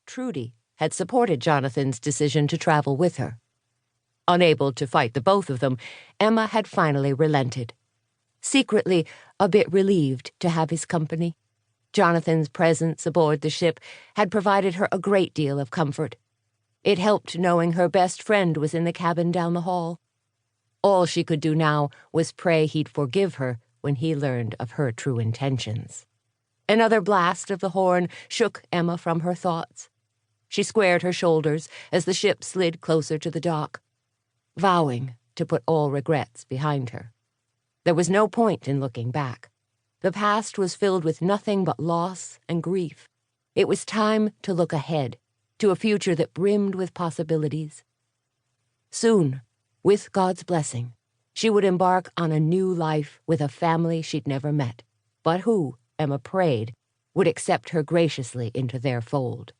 Trudy had supported Jonathan's decision to travel with her. Unable to fight the both of them, Emma had finally relented. Secretly, a bit relieved to have his company. Jonathan's presence aboard the ship had provided her a great deal of comfort. It helped knowing her best friend was in the cabin down the hall. All she could do now was pray he'd forgive her when he learned of her true intentions. Another blast of the horn shook Emma from her thoughts. She squared her shoulders as the ship slid closer to the dock, vowing to put all regrets behind her. There was no point in looking back. The past was filled with nothing but loss and grief. It was time to look ahead, to a future that brimmed with possibilities. Soon, with God's blessing, she would embark on a new life with a family she'd never met, but who, Emma prayed, would accept her graciously into their fold.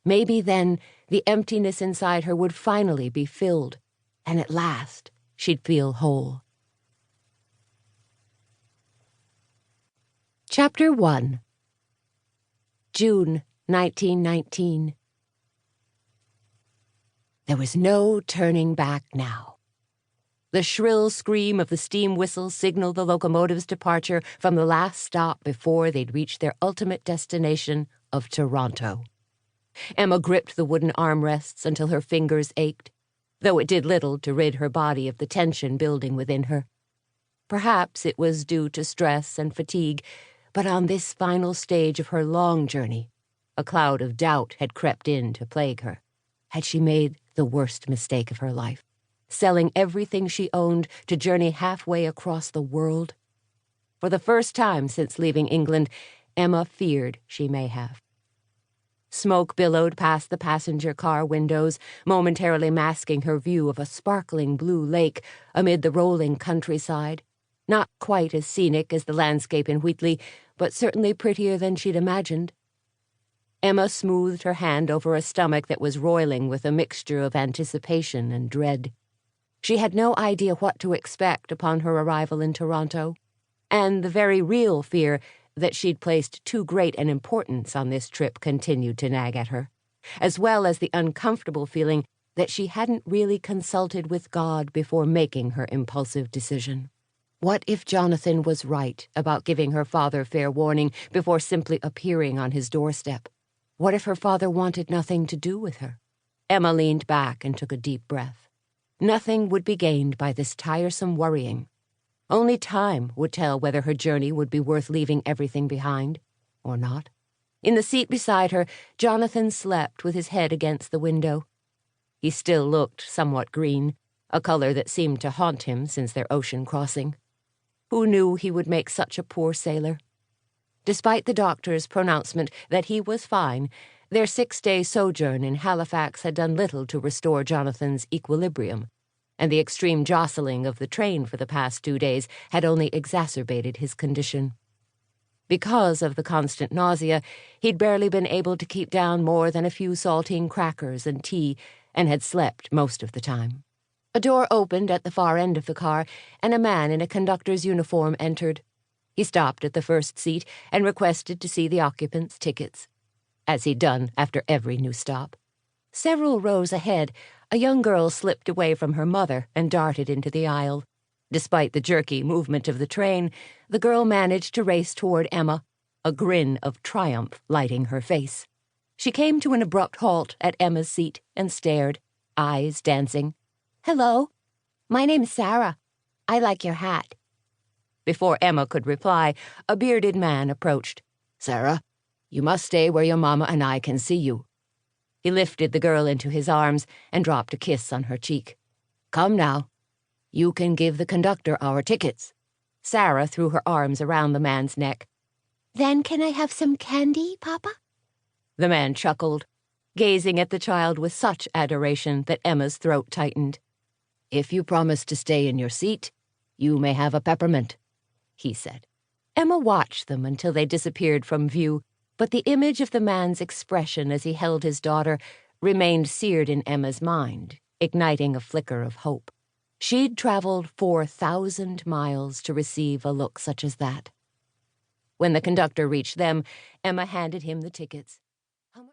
Maybe then the emptiness inside her would finally be filled, and at last she'd feel whole. Chapter 1. June 1919. There was no turning back now. The shrill scream of the steam whistle signaled the locomotive's departure from the last stop before they'd reached their ultimate destination of Toronto. Emma gripped the wooden armrests until her fingers ached, though it did little to rid her body of the tension building within her. Perhaps it was due to stress and fatigue, but on this final stage of her long journey, a cloud of doubt had crept in to plague her. Had she made the worst mistake of her life, selling everything she owned to journey halfway across the world? For the first time since leaving England, Emma feared she may have. Smoke billowed past the passenger car windows, momentarily masking her view of a sparkling blue lake amid the rolling countryside. Not quite as scenic as the landscape in Wheatley, but certainly prettier than she'd imagined. Emma smoothed her hand over a stomach that was roiling with a mixture of anticipation and dread. She had no idea what to expect upon her arrival in Toronto, and the very real fear that she'd placed too great an importance on this trip continued to nag at her, as well as the uncomfortable feeling that she hadn't really consulted with God before making her impulsive decision. What if Jonathan was right about giving her father fair warning before simply appearing on his doorstep? What if her father wanted nothing to do with her? Emma leaned back and took a deep breath. Nothing would be gained by this tiresome worrying. Only time would tell whether her journey would be worth leaving everything behind, or not. In the seat beside her, Jonathan slept with his head against the window. He still looked somewhat green, a color that seemed to haunt him since their ocean crossing. Who knew he would make such a poor sailor? Despite the doctor's pronouncement that he was fine, their 6-day sojourn in Halifax had done little to restore Jonathan's equilibrium, and the extreme jostling of the train for the past 2 days had only exacerbated his condition. Because of the constant nausea, he'd barely been able to keep down more than a few saltine crackers and tea, and had slept most of the time. A door opened at the far end of the car, and a man in a conductor's uniform entered. He stopped at the first seat and requested to see the occupants' tickets, as he'd done after every new stop. Several rows ahead, a young girl slipped away from her mother and darted into the aisle. Despite the jerky movement of the train, the girl managed to race toward Emma, a grin of triumph lighting her face. She came to an abrupt halt at Emma's seat and stared, eyes dancing. "Hello, my name's Sarah. I like your hat." Before Emma could reply, a bearded man approached. "Sarah, you must stay where your mama and I can see you." He lifted the girl into his arms and dropped a kiss on her cheek. "Come now. You can give the conductor our tickets." Sarah threw her arms around the man's neck. "Then can I have some candy, Papa?" The man chuckled, gazing at the child with such adoration that Emma's throat tightened. "If you promise to stay in your seat, you may have a peppermint," he said. Emma watched them until they disappeared from view, but the image of the man's expression as he held his daughter remained seared in Emma's mind, igniting a flicker of hope. She'd traveled 4,000 miles to receive a look such as that. When the conductor reached them, Emma handed him the tickets.